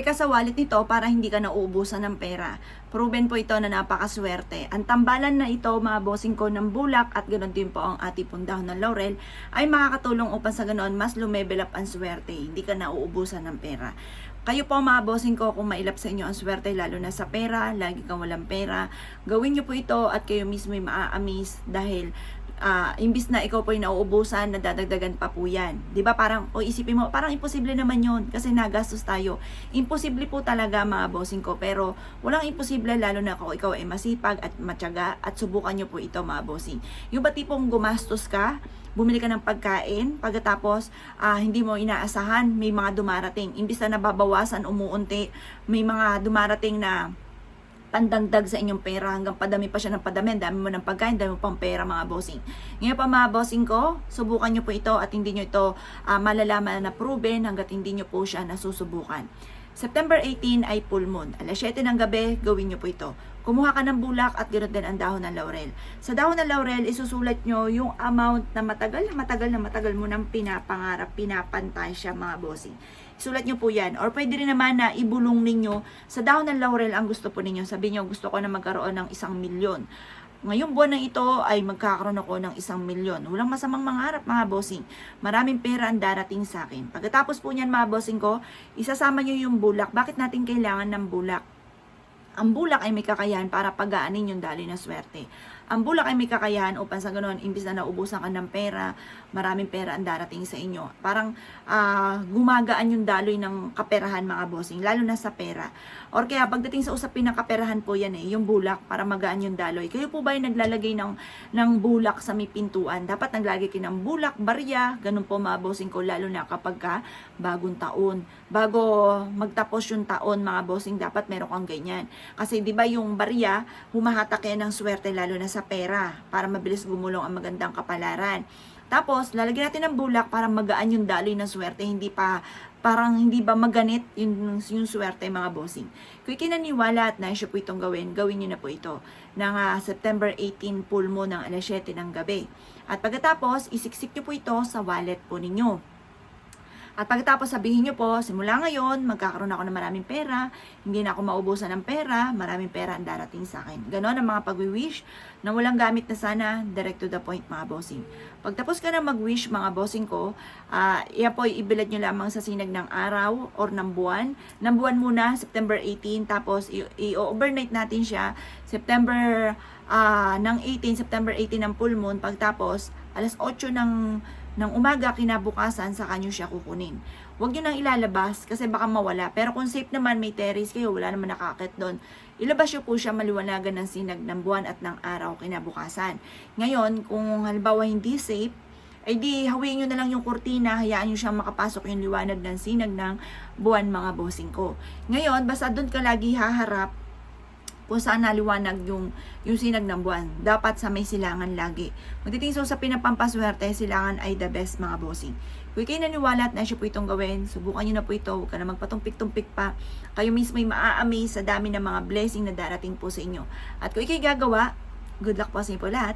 Ka sa wallet nito para hindi ka nauubusan ng pera. Proven po ito na napakaswerte. Ang tambalan na ito, mga bossing ko, ng bulak at ganoon din po ang ating pong dahon ng laurel ay makakatulong upang sa ganoon mas lumebel up ang swerte. Hindi ka nauubusan ng pera. Kayo po mga bossing ko, kung mailap sa inyo ang swerte lalo na sa pera, lagi kang walang pera, gawin nyo po ito at kayo mismo ay maa-amaze dahil imbis na ikaw po ay nauubusan, nadadagdagan pa po yan. Diba parang, o isipin mo, parang imposible naman yon kasi nagastos tayo. Imposible po talaga mga bossing ko, pero walang imposible lalo na kung ikaw ay masipag at matyaga at subukan nyo po ito mga bossing. Yung ba tipong gumastos ka, bumili ka ng pagkain, pagkatapos hindi mo inaasahan, may mga dumarating. Imbis na nababawasan, umuunti, may mga dumarating na pandagdag sa inyong pera hanggang padami pa siya ng padami, dami mo ng pagkain, dami mo pang pera mga bossing. Ngayon pa mga bossing ko, subukan nyo po ito at hindi nyo ito malalaman na proven hanggat hindi nyo po siya nasusubukan. September 18 ay full moon. Alas 7 ng gabi, gawin nyo po ito. Kumuha ka ng bulak at ganoon din ang dahon ng laurel. Sa dahon ng laurel, isusulat nyo yung amount na matagal mo nang pinapangarap, pinapantay siya mga bossing. Isulat nyo po yan. Or pwede rin naman na ibulong ninyo sa dahon ng laurel ang gusto po ninyo. Sabi nyo, gusto ko na magkaroon ng 1 milyon. Ngayong buwan na ito ay magkakaroon ako ng 1 milyon. Walang masamang mangarap mga bossing. Maraming pera ang darating sa akin. Pagkatapos po niyan mga bossing ko, isasama nyo yung bulak. Bakit natin kailangan ng bulak? Ang bulak ay may kakayahan para pagaanin yung daloy ng swerte. Ang bulak ay may kakayahan upang sa ganoon, imbis na naubusan ka ng pera, maraming pera ang darating sa inyo. Parang gumagaan yung daloy ng kaperahan mga bossing, lalo na sa pera. Or kaya pagdating sa usapin ng kaperahan po yan yung bulak para magaan yung daloy. Kayo po ba yung naglalagay ng bulak sa may pintuan? Dapat naglalagay kayo ng bulak, barya, ganun po mga bossing ko, lalo na kapag bagong taon. Bago magtapos yung taon mga bossing, dapat meron kang ganyan. Kasi di ba yung barya, humahatak yan ng swerte lalo na sa pera para mabilis gumulong ang magandang kapalaran. Tapos, lalagyan natin ng bulak para magaan yung daloy ng swerte, hindi ba maganit yung swerte mga bossing. Kung ikinaniwala at naisyo po itong gawin nyo na po ito ng September 18 full moon ng alas 7 ng gabi. At pagkatapos, isiksik nyo po ito sa wallet po ninyo. At pagkatapos sabihin nyo po, simula ngayon, magkakaroon ako ng maraming pera, hindi na ako maubusan ng pera, maraming pera ang darating sa akin. Ganon ang mga pag-wish na walang gamit na sana, direct to the point mga bossing. Pagtapos ka na mag-wish mga bossing ko, iyan po ibilad nyo lamang sa sinag ng araw or ng buwan. Ng buwan muna, September 18, tapos i-overnight natin siya, September 18 ng full moon, pagtapos alas 8 ng umaga kinabukasan sa kanyo siya kukunin. Huwag nyo nang ilalabas kasi baka mawala. Pero kung safe naman, may terrace kayo, wala naman nakakit doon, ilabas nyo po siya maliwanagan ng sinag ng buwan at ng araw kinabukasan. Ngayon, kung halimbawa hindi safe, ay di hawiin nyo na lang yung kurtina, hayaan nyo siyang makapasok yung liwanag ng sinag ng buwan mga bossing ko. Ngayon, basta doon ka lagi haharap kung saan naliwanag yung sinag ng buwan. Dapat sa may silangan lagi. Magdating sa usapin ng pampaswerte, silangan ay the best mga bossing. Kung kayo naniwala at naisyo po itong gawin, subukan nyo na po ito. Huwag ka na magpatumpik-tumpik pa. Kayo mismo ay maa-amaze sa dami ng mga blessing na darating po sa inyo. At kung ikay gagawa, good luck po sa inyo po lahat.